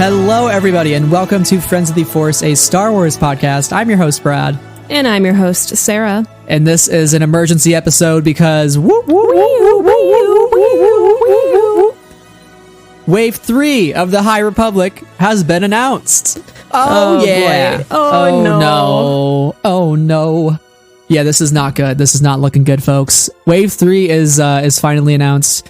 Hello, everybody, and welcome to Friends of the Force, a Star Wars podcast. I'm your host, Brad. And I'm your host, Sarah. And this is an emergency episode because Wave 3 of the High Republic has been announced. Oh yeah. Boy. Oh no. Oh no. Yeah, this is not good. This is not looking good, folks. Wave 3 is finally announced.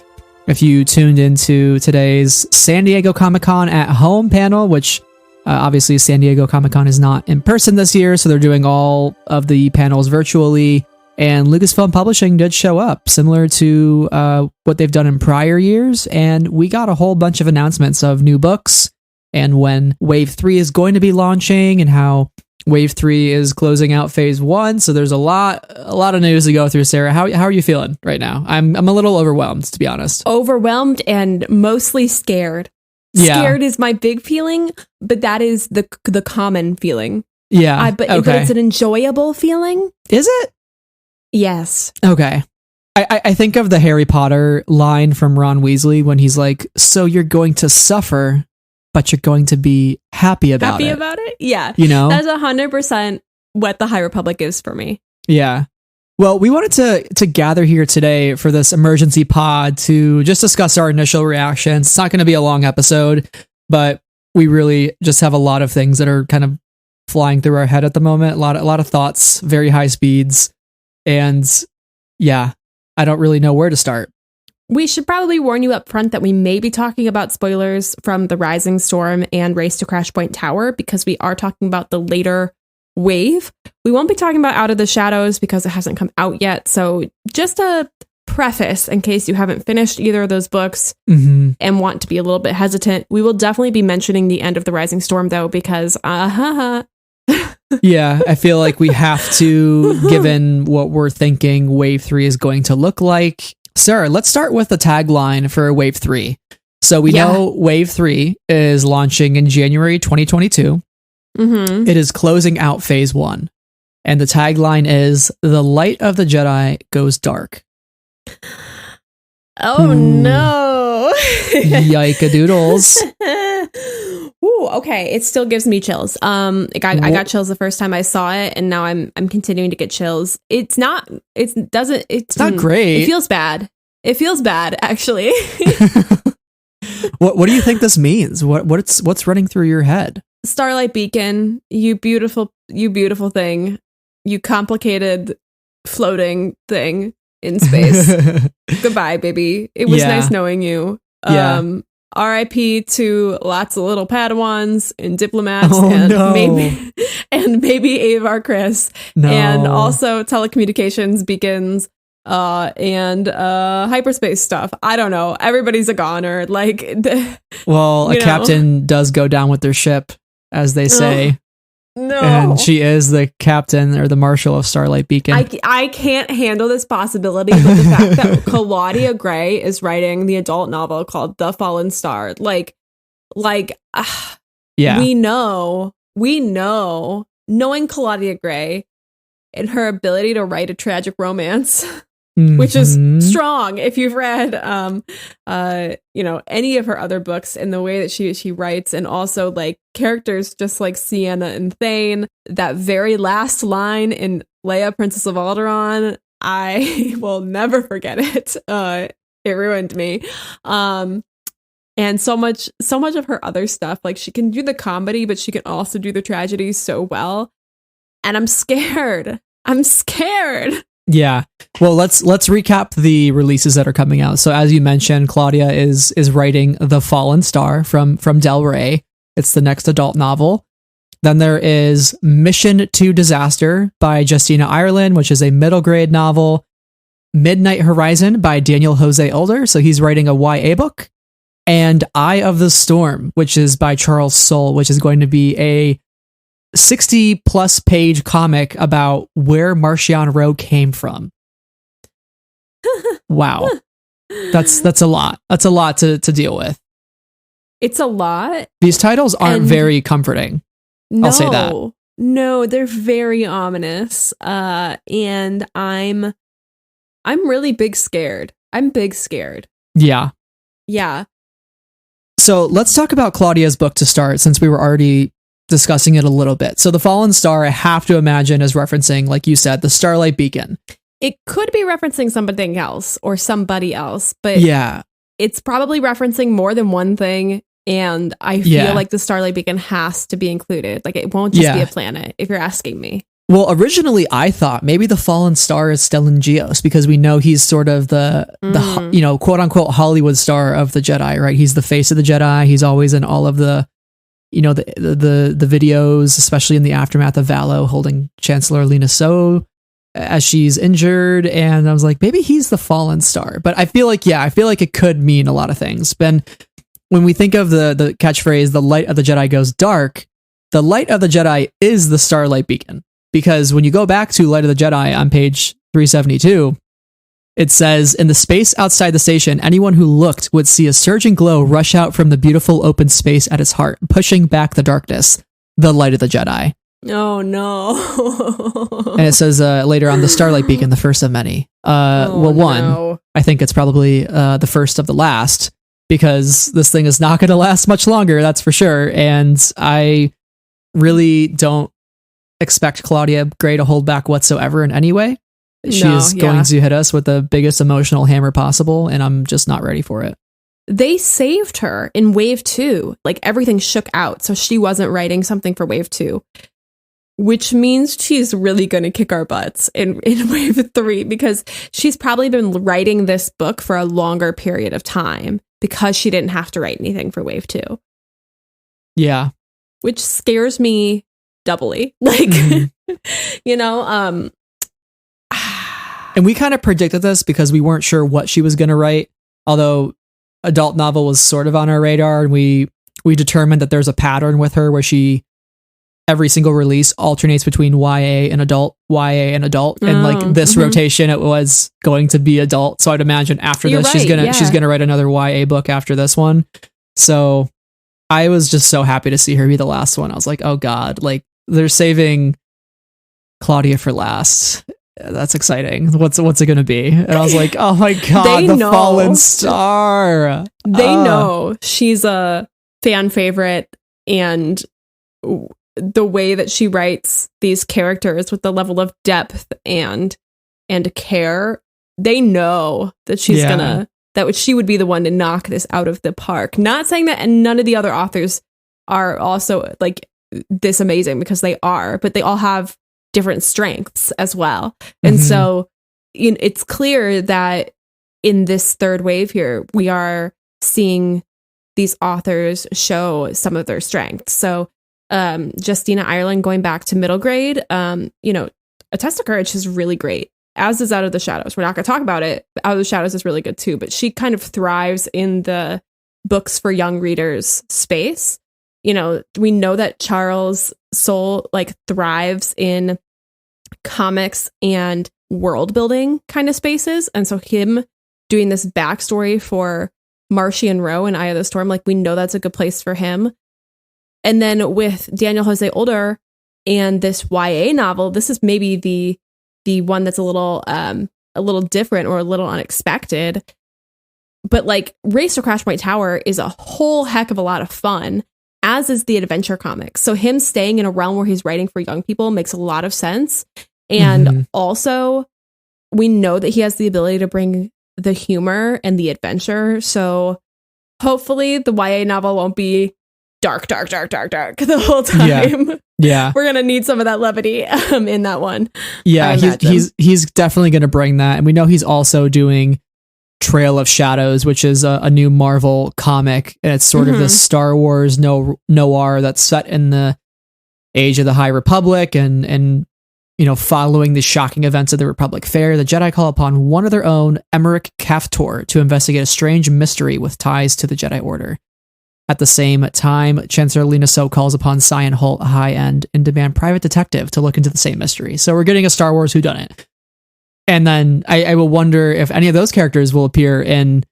If you tuned into today's San Diego Comic-Con at Home panel, which obviously San Diego Comic-Con is not in person this year, so they're doing all of the panels virtually, and Lucasfilm Publishing did show up, similar to what they've done in prior years, and we got a whole bunch of announcements of new books, and when Wave 3 is going to be launching, and how Wave 3 is closing out Phase 1, so there's a lot of news to go through. Sarah, how are you feeling right now? I'm a little overwhelmed, to be honest. Overwhelmed and mostly scared. Yeah. Scared is my big feeling, but that is the common feeling. Yeah, but it's an enjoyable feeling. Is it? Yes. Okay. I think of the Harry Potter line from Ron Weasley when he's like, so you're going to suffer, but you're going to be happy about it. Happy about it? Yeah. You know? That's 100% what the High Republic is for me. Yeah. Well, we wanted to gather here today for this emergency pod to just discuss our initial reactions. It's not going to be a long episode, but we really just have a lot of things that are kind of flying through our head at the moment. A lot of thoughts, very high speeds. And yeah, I don't really know where to start. We should probably warn you up front that we may be talking about spoilers from The Rising Storm and Race to Crash Point Tower, because we are talking about the later wave. We won't be talking about Out of the Shadows because it hasn't come out yet. So just a preface in case you haven't finished either of those books and want to be a little bit hesitant. We will definitely be mentioning the end of The Rising Storm, though, because yeah, I feel like we have to, given what we're thinking Wave 3 is going to look like. Sarah, let's start with the tagline for Wave 3. So we know Wave 3 is launching in January 2022. It is closing out Phase 1. And the tagline is, the light of the Jedi goes dark. Oh, no. Yike-a-doodles. Ooh, okay. It still gives me chills. I got chills the first time I saw it, and now I'm continuing to get chills. It's not great. It feels bad. It feels bad, actually. What do you think this means? What's running through your head? Starlight Beacon, you beautiful thing. You complicated floating thing in space. Goodbye, baby. It was nice knowing you. R.I.P. to lots of little Padawans and diplomats maybe Avar Chris. No. And also telecommunications beacons and hyperspace stuff. I don't know. Everybody's a goner. Like, a captain does go down with their ship, as they say. No. And she is the captain or the marshal of Starlight Beacon. I can't handle this possibility, but the fact that Claudia Gray is writing the adult novel called The Fallen Star, we know, knowing Claudia Gray and her ability to write a tragic romance, which is strong if you've read any of her other books, and the way that she writes, and also like characters just like Sienna and Thane. That very last line in Leia, Princess of Alderaan, I will never forget it. It ruined me. And so much of her other stuff, like she can do the comedy, but she can also do the tragedy so well. And I'm scared. Yeah. Well, let's recap the releases that are coming out. So as you mentioned, Claudia is writing The Fallen Star from Del Rey. It's the next adult novel. Then there is Mission to Disaster by Justina Ireland, which is a middle grade novel. Midnight Horizon by Daniel José Older. So he's writing a YA book. And Eye of the Storm, which is by Charles Soule, which is going to be a 60 plus page comic about where Marchion Ro came from. Wow. That's a lot. That's a lot to deal with. It's a lot. These titles aren't very comforting. No, I'll say that. No, they're very ominous. And I'm really big scared. I'm big scared. Yeah. Yeah. So let's talk about Claudia's book to start, since we were already discussing it a little bit. So the Fallen Star, I have to imagine, is referencing, like you said, the Starlight Beacon. It could be referencing something else or somebody else, but yeah, it's probably referencing more than one thing. And I feel like the Starlight Beacon has to be included. Like, it won't just be a planet, if you're asking me. Well, originally I thought maybe the Fallen Star is Stellan Gios, because we know he's sort of the quote unquote Hollywood star of the Jedi, right? He's the face of the Jedi. He's always in all of the the videos, especially in the aftermath of Valo holding Chancellor Lina Soh as she's injured. And I was like, maybe he's the Fallen Star. But I feel like it could mean a lot of things. Ben, when we think of the catchphrase, the light of the Jedi goes dark, the light of the Jedi is the Starlight Beacon. Because when you go back to Light of the Jedi on page 372, it says, in the space outside the station, anyone who looked would see a surging glow rush out from the beautiful open space at its heart, pushing back the darkness, the light of the Jedi. Oh, no. And it says later on, the Starlight Beacon, the first of many. I think it's probably the first of the last, because this thing is not going to last much longer, that's for sure. And I really don't expect Claudia Gray to hold back whatsoever in any way. She is going to hit us with the biggest emotional hammer possible, and I'm just not ready for it. They saved her in Wave 2. Like, everything shook out, so she wasn't writing something for Wave 2, which means she's really going to kick our butts in Wave 3, because she's probably been writing this book for a longer period of time because she didn't have to write anything for Wave 2. Yeah. Which scares me doubly. Like, and we kind of predicted this because we weren't sure what she was going to write, although adult novel was sort of on our radar, and we determined that there's a pattern with her where she every single release alternates between YA and adult, and like this rotation it was going to be adult. So I'd imagine after this she's gonna write another YA book after this one. So I was just so happy to see her be the last one. I was like, oh god, like they're saving Claudia for last. That's exciting. What's it gonna be? And I was like, oh my god, Fallen Star. They know she's a fan favorite, and the way that she writes these characters with the level of depth and care, they know that she's she would be the one to knock this out of the park. Not saying that and none of the other authors are also like this amazing, because they are, but they all have different strengths as well. And so it's clear that in this third wave here, we are seeing these authors show some of their strengths. So Justina Ireland going back to middle grade, A Test of Courage is really great, as is Out of the Shadows. We're not going to talk about it, but Out of the Shadows is really good too, but she kind of thrives in the books for young readers space. We know that Charles Soule like thrives in comics and world building kind of spaces. And so him doing this backstory for Marcian Rowe and Eye of the Storm, like we know that's a good place for him. And then with Daniel José Older and this YA novel, this is maybe the one that's a little different or a little unexpected. But like Race to Crash Point Tower is a whole heck of a lot of fun, as is the adventure comics. So him staying in a realm where he's writing for young people makes a lot of sense. And also, we know that he has the ability to bring the humor and the adventure. So hopefully the YA novel won't be dark the whole time. Yeah. We're going to need some of that levity in that one. Yeah, he's definitely going to bring that. And we know he's also doing Trail of Shadows, which is a new Marvel comic, and it's sort of this Star Wars noir that's set in the age of the High Republic, and following the shocking events of the Republic Fair, the Jedi call upon one of their own, Emmerich Kaftor, to investigate a strange mystery with ties to the Jedi Order. At the same time, Chancellor Lina Soh calls upon Cyan Holt, a high-end, in-demand private detective, to look into the same mystery. So we're getting a Star Wars whodunit. And then I will wonder if any of those characters will appear in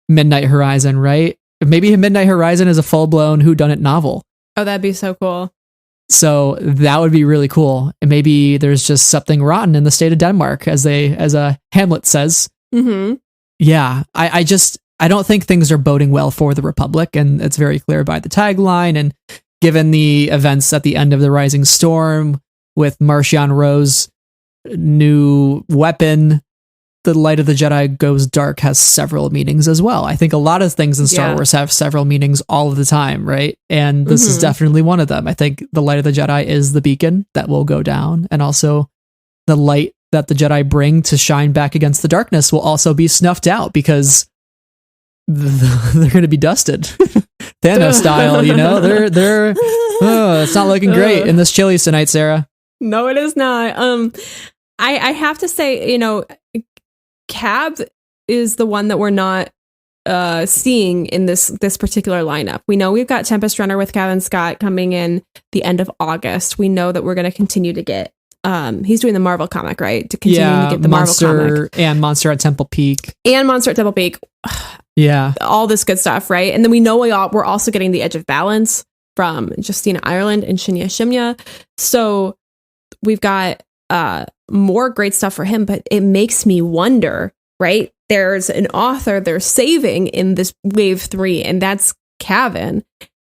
Midnight Horizon, right? Maybe Midnight Horizon is a full-blown whodunit novel. Oh, that'd be so cool. So that would be really cool. And maybe there's just something rotten in the state of Denmark, as Hamlet says. Yeah, I just I don't think things are boding well for the Republic, and it's very clear by the tagline. And given the events at the end of the Rising Storm with Marchion Ro's new weapon, the light of the Jedi goes dark has several meanings as well. I think a lot of things in Star Wars have several meanings all of the time, right? And this is definitely one of them. I think the light of the Jedi is the beacon that will go down, and also the light that the Jedi bring to shine back against the darkness will also be snuffed out because they're going to be dusted. Thanos style, you know? It's not looking great in this Chili's tonight, Sarah. No, it is not. I have to say, Cab is the one that we're not seeing in this particular lineup. We know we've got Tempest Runner with Kevin Scott coming in the end of August. We know that we're going to continue to get he's doing the Marvel comic, right? To continue to get the Monster Marvel comic. And Monster at Temple Peak. Yeah. All this good stuff, right? And then we know we're also getting the Edge of Balance from Justina Ireland and Shinya Shimya. So we've got more great stuff for him, but it makes me wonder, right? There's an author they're saving in this wave 3, and that's Cavan.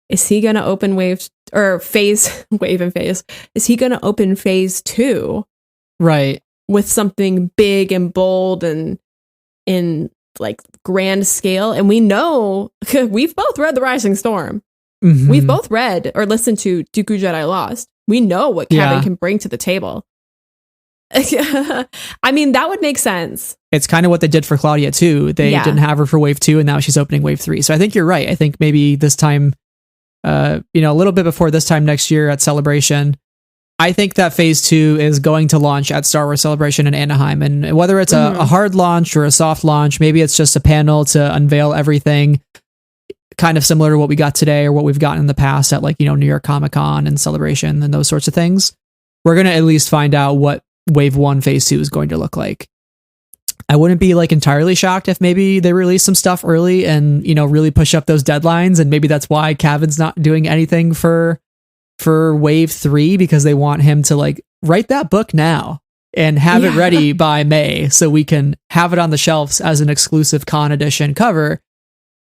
Is he going to open wave and phase? Is he going to open phase 2? Right. With something big and bold and in like grand scale. And we know we've both read The Rising Storm. Mm-hmm. We've both read or listened to Dooku Jedi Lost. We know what Cavan can bring to the table. I mean, that would make sense. It's kind of what they did for Claudia too. They didn't have her for wave 2, and now she's opening wave 3. So I think you're right. I think maybe this time, a little bit before this time next year at Celebration, I think that phase 2 is going to launch at Star Wars Celebration in Anaheim. And whether it's a hard launch or a soft launch, maybe it's just a panel to unveil everything, kind of similar to what we got today or what we've gotten in the past at New York Comic Con and Celebration and those sorts of things. We're going to at least find out what wave 1 phase 2 is going to look like. I wouldn't be entirely shocked if maybe they release some stuff early and really push up those deadlines, and maybe that's why Cavan's not doing anything for wave 3, because they want him to write that book now and have it ready by May so we can have it on the shelves as an exclusive con edition cover,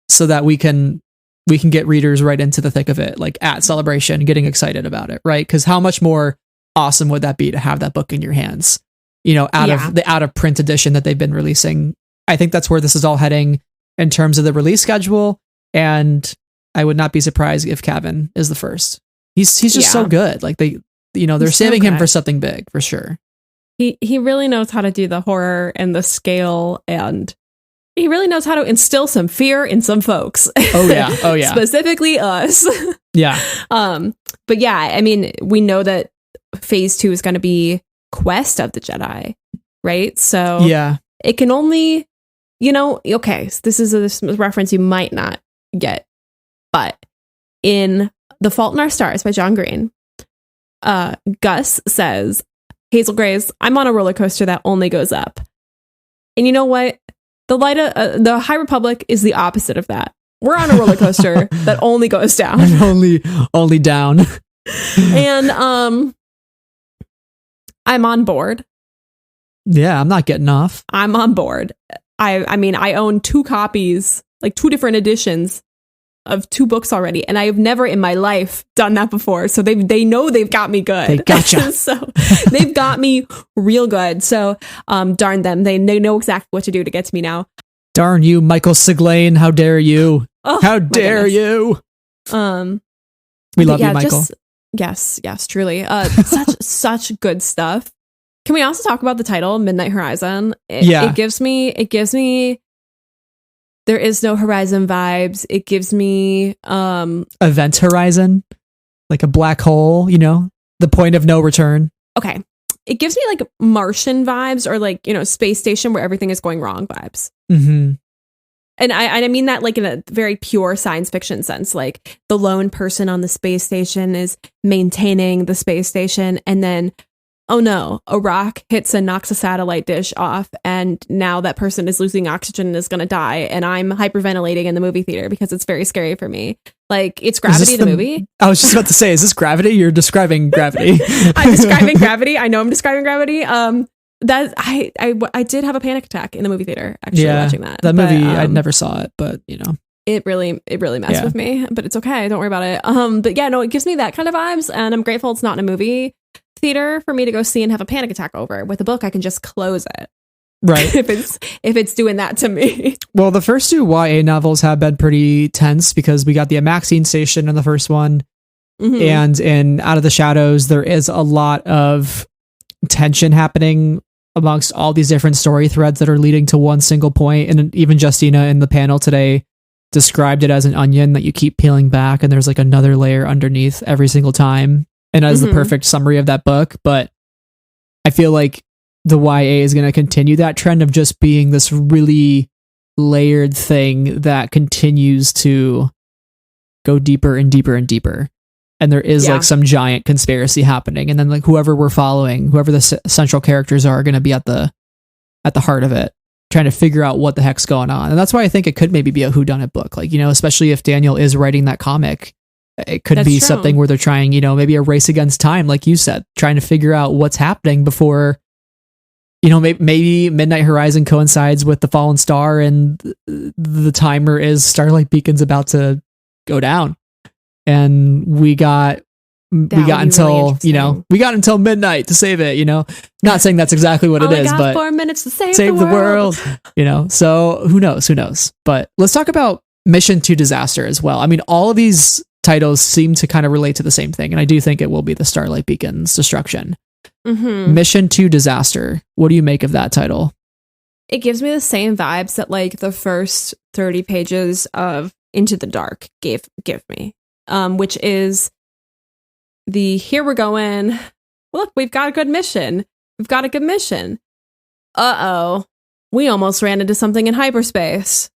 so that we can get readers right into the thick of it, at Celebration, getting excited about it, right? Because how much more awesome would that be to have that book in your hands, of the out of print edition that they've been releasing. I think that's where this is all heading in terms of the release schedule, and I would not be surprised if Cavan is the first. He's just so good. They're saving him for something big for sure. He really knows how to do the horror and the scale, and he really knows how to instill some fear in some folks. Oh yeah. Specifically us. Yeah. But yeah, I mean, we know that phase 2 is going to be Quest of the Jedi, right? So yeah, it can only, okay, so this is a reference you might not get, but in The Fault in Our Stars by John Green, Gus says, Hazel Grays, I'm on a roller coaster that only goes up. And you know what? The High Republic is the opposite of that. We're on a roller coaster that only goes down. only down. And I'm on board. Yeah, I'm not getting off. I'm on board. I mean, I own 2 copies, 2 different editions of 2 books already, and I have never in my life done that before. So they know they've got me good. They gotcha. So they've got me real good. So darn them. They know exactly what to do to get to me now. Darn you, Michael Siglain. How dare you? Oh, how dare you? We love you, Michael. Yes, truly. Such good stuff. Can we also talk about the title, Midnight Horizon? It gives me There Is No Horizon vibes. It gives me Event Horizon, like a black hole, the point of no return. Okay. It gives me Martian vibes, or space station where everything is going wrong vibes. Mm-hmm. And I mean that in a very pure science fiction sense. The lone person on the space station is maintaining the space station, and then, oh no, a rock hits and knocks a satellite dish off, and now that person is losing oxygen and is going to die, and I'm hyperventilating in the movie theater because it's very scary for me. It's Gravity, the movie. I was just about to say, is this Gravity? You're describing Gravity. I'm describing Gravity. I know I'm describing Gravity. I did have a panic attack in the movie theater actually watching that. That movie, I never saw it, but you know. It really messed with me, but it's okay. Don't worry about it. But yeah, no, it gives me that kind of vibes, and I'm grateful it's not in a movie theater for me to go see and have a panic attack over. With a book, I can just close it. Right. if it's doing that to me. Well, the first two YA novels have been pretty tense because we got the Amaxine Station in the first one, and in Out of the Shadows, there is a lot of tension happening amongst all these different story threads that are leading to one single point. And even Justina in the panel today described it as an onion that you keep peeling back, and there's like another layer underneath every single time. And as the perfect summary of that book, but I feel like the YA is going to continue that trend of just being this really layered thing that continues to go deeper and deeper and deeper. And there is like some giant conspiracy happening. And then like whoever we're following, whoever the central characters are going to be at the heart of it, trying to figure out what the heck's going on. And that's why I think it could maybe be a whodunit book. Like, you know, especially if Daniel is writing that comic, it could be something where they're trying, you know, maybe a race against time, like you said, trying to figure out what's happening before, you know, maybe Midnight Horizon coincides with the Fallen Star and the timer is Starlight Beacon's about to go down. And we got until, you know, we got until midnight to save it, you know, not saying that's exactly what it is, but 4 minutes to save the world, you know, so who knows, but let's talk about Mission to Disaster as well. I mean, all of these titles seem to kind of relate to the same thing. And I do think it will be the Starlight Beacon's destruction. Mission to Disaster. What do you make of that title? It gives me the same vibes that like the first 30 pages of Into the Dark give me, which is the here we're going. Look, we've got a good mission. Uh-oh. We almost ran into something in hyperspace.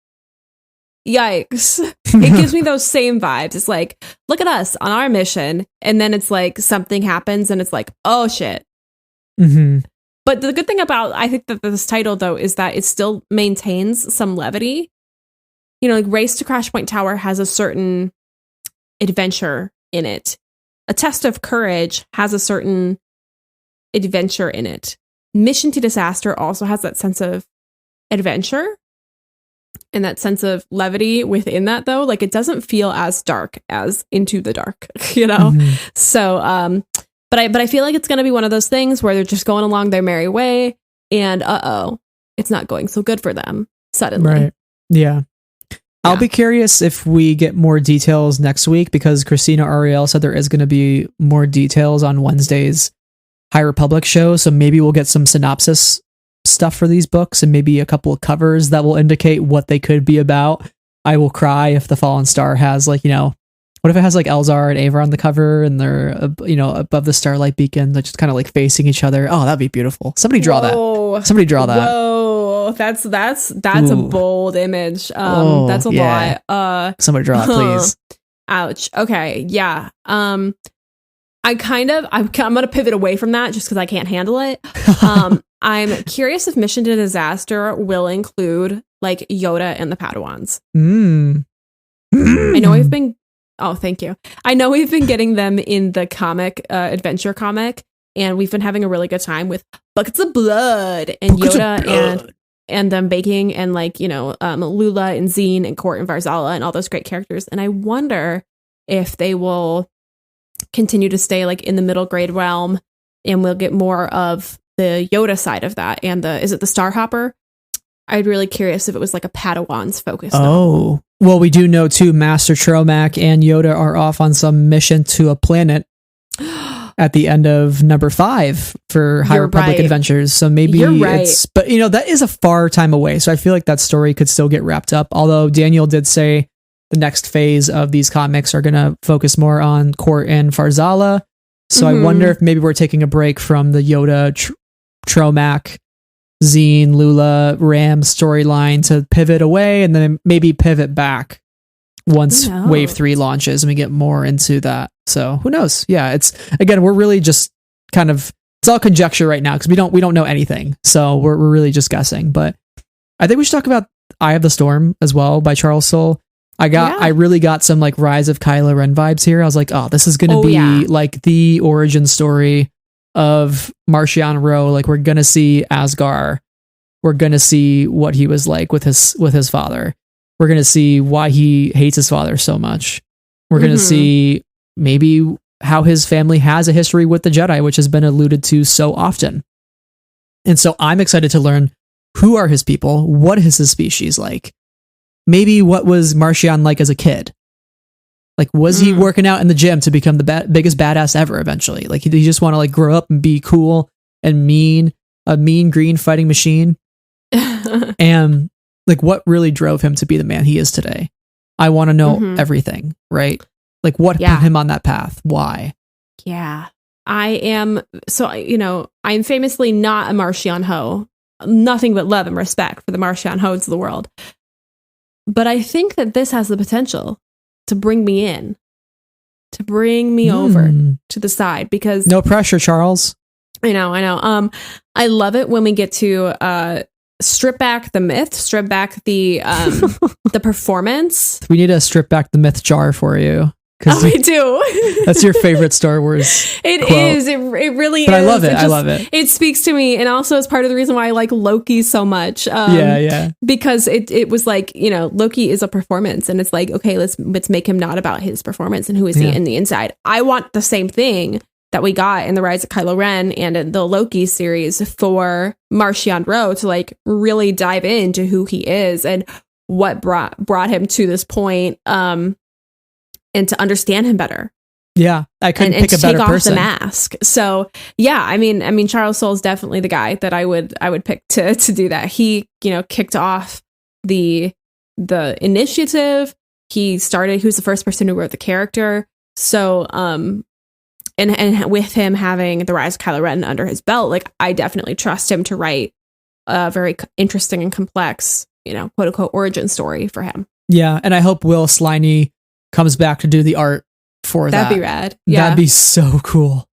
Yikes. It gives me those same vibes. It's like, look at us on our mission. And then it's like something happens and it's like, oh shit. But the good thing about, I think that this title though, is that it still maintains some levity. You know, like Race to Crash Point Tower has a certain adventure in it. A Test of Courage has a certain adventure in it. Mission to Disaster also has that sense of adventure and that sense of levity within that, though. Like, it doesn't feel as dark as Into the Dark, you know? So, but I feel like it's going to be one of those things where they're just going along their merry way and it's not going so good for them suddenly. Right. Yeah. I'll be curious if we get more details next week, because Christina Ariel said there is going to be more details on Wednesday's High Republic show. So maybe we'll get some synopsis stuff for these books and maybe a couple of covers that will indicate what they could be about. I will cry if the Fallen Star has, like, you know, what if it has like Elzar and Ava on the cover and they're, you know, above the Starlight Beacon, they're just kind of like facing each other. Oh, that'd be beautiful. Somebody draw that. Somebody draw that. Whoa, that's a bold image. That's a lot. Somebody draw it, please. Ouch. Okay. Yeah. I'm gonna pivot away from that just because I can't handle it. I'm curious if Mission to Disaster will include like Yoda and the Padawans. I know we've been. Oh, thank you. I know we've been getting them in the comic, adventure comic, and we've been having a really good time with Buckets of Blood and Yoda and them baking and, like, you know, Lula and Zine and Court and Varzala and all those great characters. And I wonder if they will continue to stay like in the middle grade realm and we'll get more of the Yoda side of that. And is it the Starhopper? I'd really curious if it was like a Padawan's focus. Oh, well, we do know too, Master Tromac and Yoda are off on some mission to a planet at the end of number 5 for High Republic Adventures. So maybe it's, but you know, that is a far time away. So I feel like that story could still get wrapped up. Although Daniel did say the next phase of these comics are going to focus more on Court and Farzala. So I wonder if maybe we're taking a break from the Yoda, Tromac, Zine, Lula, Ram storyline to pivot away and then maybe pivot back once Wave 3 launches and we get more into that. So who knows? Yeah, it's, again, we're really just kind of, it's all conjecture right now because we don't know anything. So we're really just guessing. But I think we should talk about Eye of the Storm as well by Charles Soule. I really got some like Rise of Kylo Ren vibes here. I was like, oh, this is going to be like the origin story of Marchion Ro. Like, we're gonna see Asgar. We're gonna see what he was like with his father. We're gonna see why he hates his father so much. We're gonna see maybe how his family has a history with the Jedi, which has been alluded to so often. And so I'm excited to learn who are his people, what is his species like, maybe what was Marchion like as a kid. Like, was he working out in the gym to become the biggest badass ever eventually? Like, he just want to like grow up and be cool and mean, a mean green fighting machine? And like, what really drove him to be the man he is today? I want to know everything, right? Like, what put him on that path? Why? Yeah. I am, so, I'm famously not a Marchion Ho. Nothing but love and respect for the Marchion Hoes of the world. But I think that this has the potential to bring me in, to bring me over to the side, because... No pressure, Charles. I know. I love it when we get to strip back the myth, strip back the the performance. We need to strip back the myth jar for you. Oh, we do. That's your favorite Star Wars It quote. is. It really but is. I love it. I love it. It speaks to me. And also it's part of the reason why I like Loki so much. Yeah. Because it was like, Loki is a performance. And it's like, okay, let's make him not about his performance and who is he in the inside. I want the same thing that we got in The Rise of Kylo Ren and in the Loki series for Marchion Ro to like really dive into who he is and what brought him to this point. And to understand him better. Yeah, I couldn't pick a better person. And take off the mask. So yeah, I mean, Charles Soule is definitely the guy that I would pick to do that. He, kicked off the initiative. He was the first person who wrote the character. So and with him having The Rise of Kylo Ren under his belt, like I definitely trust him to write a very interesting and complex, quote unquote origin story for him. Yeah, and I hope Will Sliney comes back to do the art for that. That'd be rad. Yeah. That'd be so cool.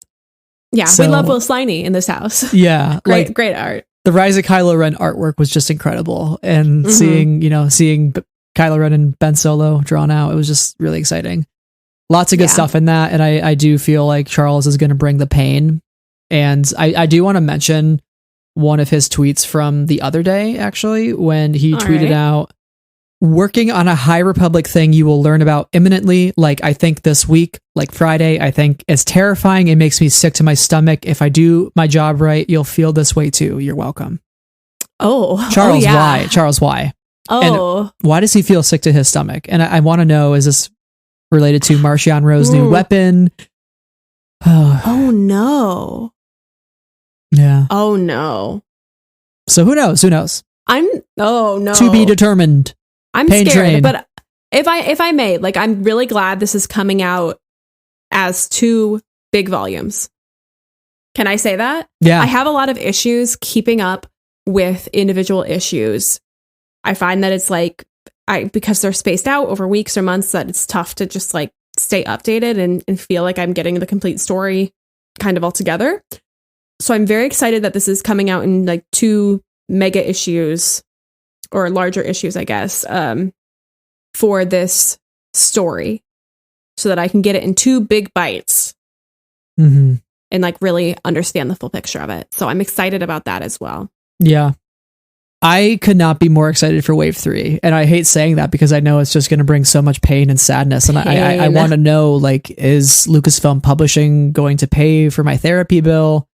Yeah, we love Will Sliney in this house. Yeah. great art. The Rise of Kylo Ren artwork was just incredible. And seeing Kylo Ren and Ben Solo drawn out, it was just really exciting. Lots of good stuff in that. And I do feel like Charles is going to bring the pain. And I do want to mention one of his tweets from the other day, actually, when he tweeted out, "Working on a High Republic thing you will learn about imminently, like I think this week, like Friday. I think it's terrifying. It makes me sick to my stomach. If I do my job right, you'll feel this way too. You're welcome." Charles, why? Charles, why? And why does he feel sick to his stomach? And I want to know, is this related to Marchion Ro's new weapon? Oh no. Yeah. Oh no. So who knows? Who knows? Oh no. To be determined. I'm Pain scared, train. but if I may, like, I'm really glad this is coming out as 2 big volumes. Can I say that? Yeah. I have a lot of issues keeping up with individual issues. I find that it's like, because they're spaced out over weeks or months, that it's tough to just like stay updated and feel like I'm getting the complete story kind of all together. So I'm very excited that this is coming out in like 2 mega issues, or larger issues, I guess, for this story, so that I can get it in 2 big bites and like really understand the full picture of it. So I'm excited about that as well. Yeah. I could not be more excited for Wave 3. And I hate saying that because I know it's just going to bring so much pain and sadness. And I want to know, like, is Lucasfilm Publishing going to pay for my therapy bill?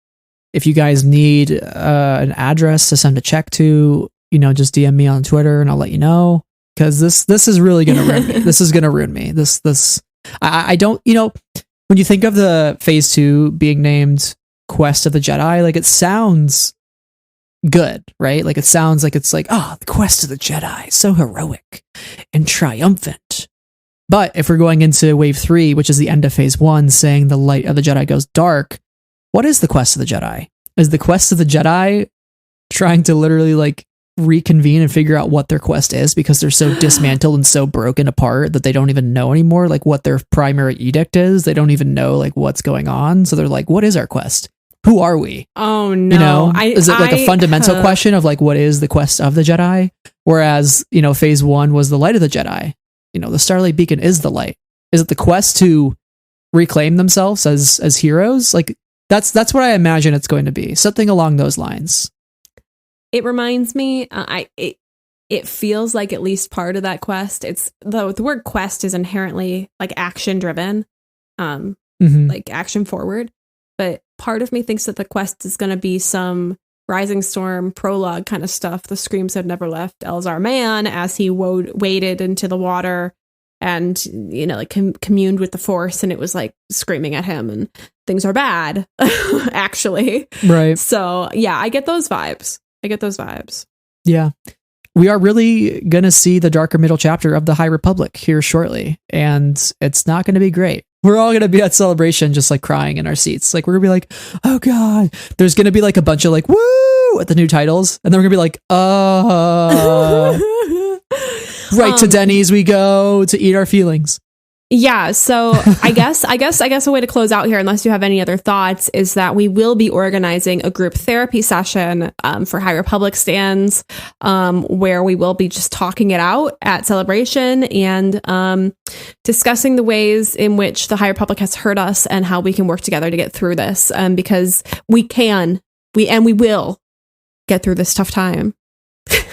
If you guys need an address to send a check to, just DM me on Twitter and I'll let you know, because this is really going to ruin me. This is going to ruin me. I don't, when you think of the Phase 2 being named Quest of the Jedi, like, it sounds good, right? Like, it sounds like it's like, oh, the Quest of the Jedi, so heroic and triumphant. But if we're going into Wave 3, which is the end of Phase 1, saying the light of the Jedi goes dark, what is the Quest of the Jedi? Is the Quest of the Jedi trying to literally like reconvene and figure out what their quest is, because they're so dismantled and so broken apart that they don't even know anymore like what their primary edict is? They don't even know like what's going on. So they're like, what is our quest? Who are we? Oh no. Is it like a fundamental question of like, what is the quest of the Jedi? Whereas, Phase 1 was the light of the Jedi. The Starlight Beacon is the light. Is it the quest to reclaim themselves as heroes? Like, That's what I imagine it's going to be. Something along those lines. It reminds me, it feels like at least part of that quest. It's the word quest is inherently like action driven, like action forward. But part of me thinks that the quest is going to be some Rising Storm prologue kind of stuff. The screams have never left Elzar Mann as he waded into the water and, you know, like communed with the Force, and it was like screaming at him and things are bad, actually. Right. So, yeah, I get those vibes. Yeah. We are really going to see the darker middle chapter of the High Republic here shortly, and it's not going to be great. We're all going to be at Celebration just like crying in our seats. Like, we're going to be like, oh God. There's going to be like a bunch of like, woo, at the new titles. And then we're going to be like, right to Denny's we go to eat our feelings. Yeah, so I guess a way to close out here, unless you have any other thoughts, is that we will be organizing a group therapy session for High Republic stands, where we will be just talking it out at Celebration and discussing the ways in which the High Republic has hurt us and how we can work together to get through this, because we will get through this tough time.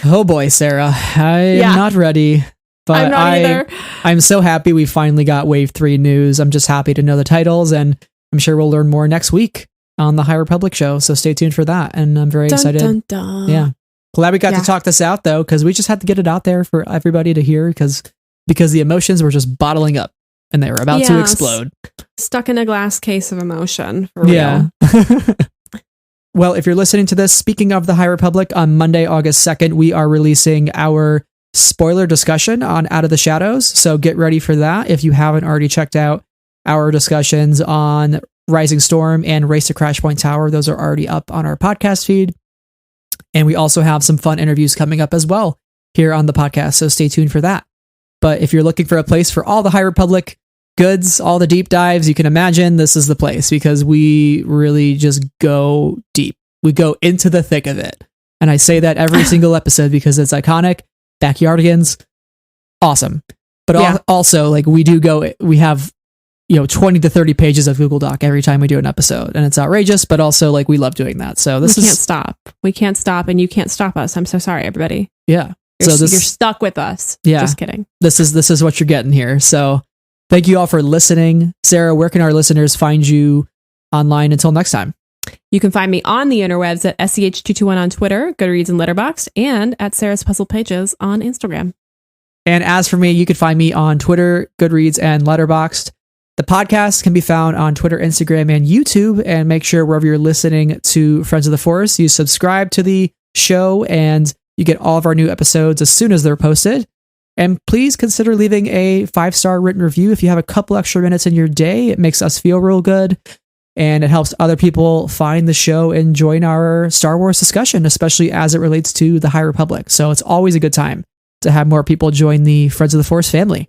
Oh boy, Sarah, I am not ready. But I'm not either. I'm so happy we finally got Wave 3 news. I'm just happy to know the titles, and I'm sure we'll learn more next week on the High Republic show. So stay tuned for that. And I'm very excited. Dun, dun. Yeah. Glad we got to talk this out, though, because we just had to get it out there for everybody to hear because the emotions were just bottling up and they were about to explode. Stuck in a glass case of emotion. For real. Well, if you're listening to this, speaking of the High Republic, on Monday, August 2nd, we are releasing our spoiler discussion on Out of the Shadows. So get ready for that. If you haven't already checked out our discussions on Rising Storm and Race to Crash Point Tower, those are already up on our podcast feed. And we also have some fun interviews coming up as well here on the podcast. So stay tuned for that. But if you're looking for a place for all the High Republic goods, all the deep dives you can imagine, this is the place, because we really just go deep. We go into the thick of it. And I say that every single episode because it's iconic. Backyardigans, awesome. But also, like, we have 20 to 30 pages of Google Doc every time we do an episode, and it's outrageous, but also, like, we love doing that. So we can't stop, and you can't stop us. I'm so sorry, everybody. Yeah. You're stuck with us. Yeah. Just kidding. This is what you're getting here. So thank you all for listening. Sarah, where can our listeners find you online until next time? You can find me on the interwebs at SEH221 on Twitter, Goodreads and Letterboxd, and at Sarah's Puzzle Pages on Instagram. And as for me, you can find me on Twitter, Goodreads, and Letterboxd. The podcast can be found on Twitter, Instagram, and YouTube. And make sure wherever you're listening to Friends of the Force, you subscribe to the show and you get all of our new episodes as soon as they're posted. And please consider leaving a 5-star written review if you have a couple extra minutes in your day. It makes us feel real good. And it helps other people find the show and join our Star Wars discussion, especially as it relates to the High Republic. So it's always a good time to have more people join the Friends of the Force family.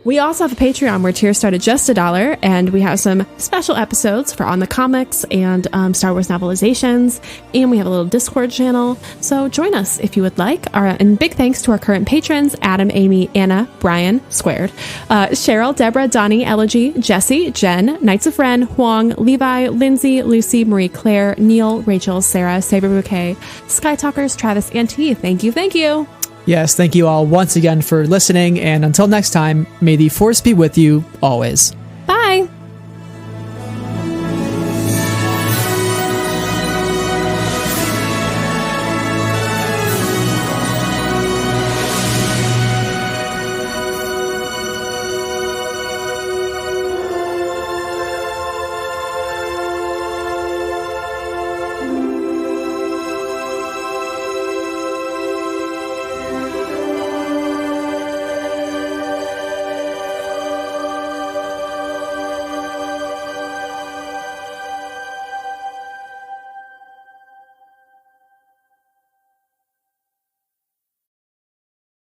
We also have a Patreon where tiers start at just $1, and we have some special episodes for On the Comics and Star Wars novelizations, and we have a little Discord channel, so join us if you would like. And big thanks to our current patrons, Adam, Amy, Anna, Brian, squared, Cheryl, Deborah, Donnie, Elegy, Jesse, Jen, Knights of Ren, Huang, Levi, Lindsay, Lucy, Marie Claire, Neil, Rachel, Sarah, Saber Bouquet, Sky Talkers, Travis, and T. Thank you. Yes, thank you all once again for listening, and until next time, may the Force be with you always.